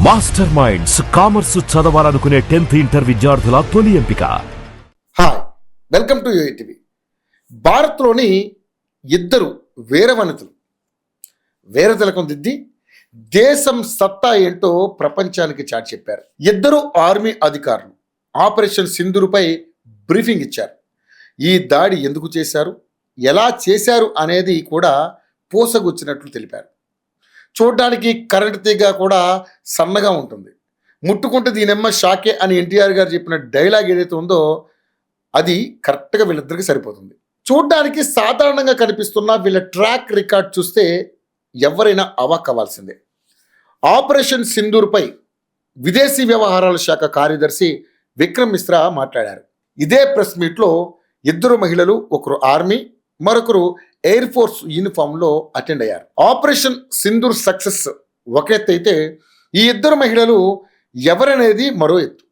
Master minds commerce చదవాలనుకునే 10th inter విద్యార్థుల తొలి ఎంపిక. Hi, welcome to UITV. భారత్లోని ఇద్దరు వీరవనితలు వీరతిలకం దిద్ది దేశం సత్తా ఏంటో ప్రపంచానికి చాటి చెప్పారు. ఇద్దరు ఆర్మీ అధికారులు ఆపరేషన్ సింధూర్పై బ్రీఫింగ్ ఇచ్చారు. ఈ దాడి ఎందుకు చేశారు, ఎలా చేశారు అనేది కూడా పూసగుచ్చినట్లు తెలిపారు. చూడ్డానికి కరెంట్ తీగ కూడా సన్నగా ఉంటుంది, ముట్టుకుంటే దీనెమ్మ షాకే అని ఎన్టీఆర్ గారు చెప్పిన డైలాగ్ ఏదైతే ఉందో అది కరెక్ట్గా వీళ్ళిద్దరికి సరిపోతుంది. చూడ్డానికి సాధారణంగా కనిపిస్తున్న వీళ్ళ ట్రాక్ రికార్డ్ చూస్తే ఎవరైనా అవాక్ అవ్వాల్సిందే. ఆపరేషన్ సింధూర్పై విదేశీ వ్యవహారాల శాఖ కార్యదర్శి విక్రమ్ మిశ్రా మాట్లాడారు. ఇదే ప్రెస్ మీట్లో ఇద్దరు మహిళలు, ఒకరు ఆర్మీ, మరొకరు ఎయిర్ ఫోర్స్ యూనిఫామ్లో అటెండ్ అయ్యారు. ఆపరేషన్ సింధూర్ సక్సెస్ ఒక ఎత్తు అయితే ఈ ఇద్దరు మహిళలు ఎవరనేది మరో ఎత్తు.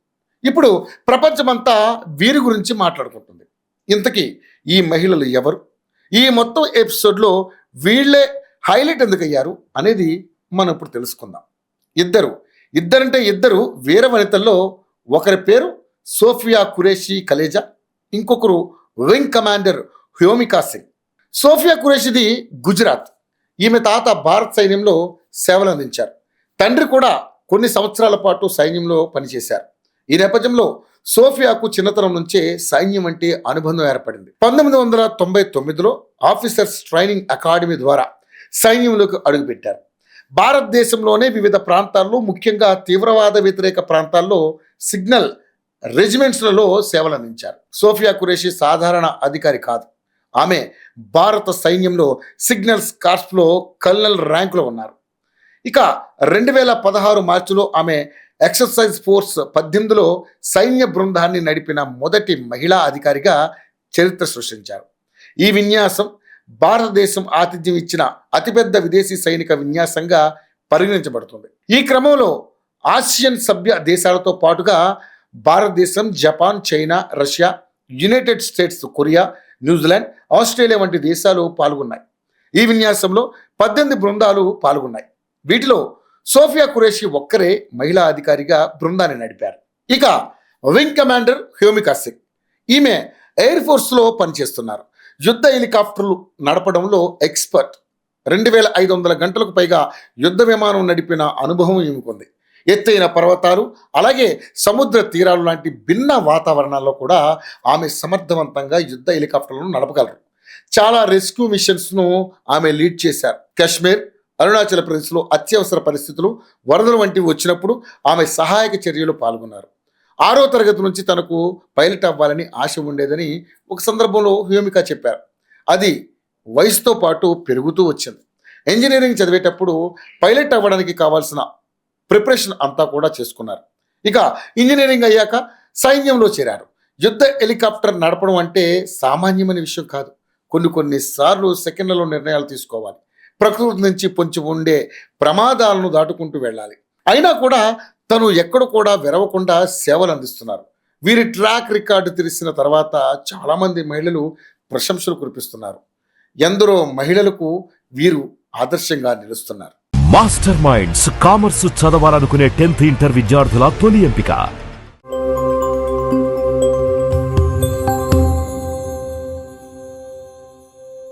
ఇప్పుడు ప్రపంచమంతా వీరి గురించి మాట్లాడుకుంటుంది. ఇంతకీ ఈ మహిళలు ఎవరు, ఈ మొత్తం ఎపిసోడ్లో వీళ్ళే హైలైట్ ఎందుకు అయ్యారు అనేది మనం ఇప్పుడు తెలుసుకుందాం. ఇద్దరంటే ఇద్దరు వీర వనితల్లో ఒకరి పేరు సోఫియా ఖురేషీ ఖలేజా, ఇంకొకరు వింగ్ కమాండర్ హ్యోమికా సింగ్. సోఫియా ఖురేషిది గుజరాత్. ఈమె తాత భారత్ సైన్యంలో సేవలు అందించారు. తండ్రి కూడా కొన్ని సంవత్సరాల పాటు సైన్యంలో పనిచేశారు. ఈ నేపథ్యంలో సోఫియాకు చిన్నతనం నుంచే సైన్యం అంటే అనుబంధం ఏర్పడింది. 1999లో ఆఫీసర్స్ ట్రైనింగ్ అకాడమీ ద్వారా సైన్యంలోకి అడుగుపెట్టారు. భారతదేశంలోనే వివిధ ప్రాంతాల్లో, ముఖ్యంగా తీవ్రవాద వ్యతిరేక ప్రాంతాల్లో సిగ్నల్ రెజిమెంట్స్లలో సేవలు అందించారు. సోఫియా ఖురేషీ సాధారణ అధికారి కాదు. ఆమె భారత సైన్యంలో సిగ్నల్స్ కార్ప్స్లో కల్నల్ ర్యాంకులో ఉన్నారు. ఇక 2016 మార్చిలో ఆమె ఎక్సర్సైజ్ ఫోర్స్ 18లో సైన్య బృందాన్ని నడిపిన మొదటి మహిళా అధికారిగా చరిత్ర సృష్టించారు. ఈ విన్యాసం భారతదేశం ఆతిథ్యం ఇచ్చిన అతిపెద్ద విదేశీ సైనిక విన్యాసంగా పరిగణించబడుతుంది. ఈ క్రమంలో ఆసియన్ సభ్య దేశాలతో పాటుగా భారతదేశం, Japan, China, Russia, United states, Korea, New Zealand, Australia వంటి దేశాలు పాల్గొన్నాయి. ఈ విన్యాసంలో 18 బృందాలు పాల్గొన్నాయి. వీటిలో సోఫియా ఖురేషీ ఒక్కరే మహిళా అధికారిగా బృందాన్ని నడిపారు. ఇక వింగ్ కమాండర్ హ్యోమికా సింగ్, ఈమె ఎయిర్ ఫోర్స్లో పనిచేస్తున్నారు. యుద్ధ హెలికాప్టర్లు నడపడంలో ఎక్స్పర్ట్. 2500 గంటలకు పైగా యుద్ధ విమానం నడిపిన అనుభవం ఈమెకుంది. ఎత్తైన పర్వతాలు, అలాగే సముద్ర తీరాలు లాంటి భిన్న వాతావరణాల్లో కూడా ఆమె సమర్థవంతంగా యుద్ధ హెలికాప్టర్లను నడపగలరు. చాలా రెస్క్యూ మిషన్స్ను ఆమె లీడ్ చేశారు. కాశ్మీర్, అరుణాచల్ ప్రదేశ్లో అత్యవసర పరిస్థితులు, వరదలు వంటివి వచ్చినప్పుడు ఆమె సహాయక చర్యలు పాల్గొన్నారు. 6వ తరగతి నుంచి తనకు పైలట్ అవ్వాలని ఆశ ఉండేదని ఒక సందర్భంలో హ్యోమికా చెప్పారు. అది వయసుతో పాటు పెరుగుతూ వచ్చింది. ఇంజనీరింగ్ చదివేటప్పుడు పైలట్ అవ్వడానికి కావాల్సిన ప్రిపరేషన్ అంతా కూడా చేసుకున్నారు. ఇక ఇంజనీరింగ్ అయ్యాక సైన్యంలో చేరారు. యుద్ధ హెలికాప్టర్ నడపడం అంటే సామాన్యమైన విషయం కాదు. కొన్నిసార్లు సెకండ్లలో నిర్ణయాలు తీసుకోవాలి. ప్రకృతి నుంచి పొంచి ఉండే ప్రమాదాలను దాటుకుంటూ వెళ్ళాలి. అయినా కూడా తను ఎక్కడ కూడా వెరవకుండా సేవలు అందిస్తున్నారు. వీరి ట్రాక్ రికార్డు తెలిసిన తర్వాత చాలామంది మహిళలు ప్రశంసలు కురిపిస్తున్నారు. ఎందరో మహిళలకు వీరు ఆదర్శంగా నిలుస్తున్నారు. మాస్టర్ మైండ్స్ కామర్స్ చదవాలనుకునే 10th ఇంటర్ విద్యార్థుల తొలి ఎంపిక.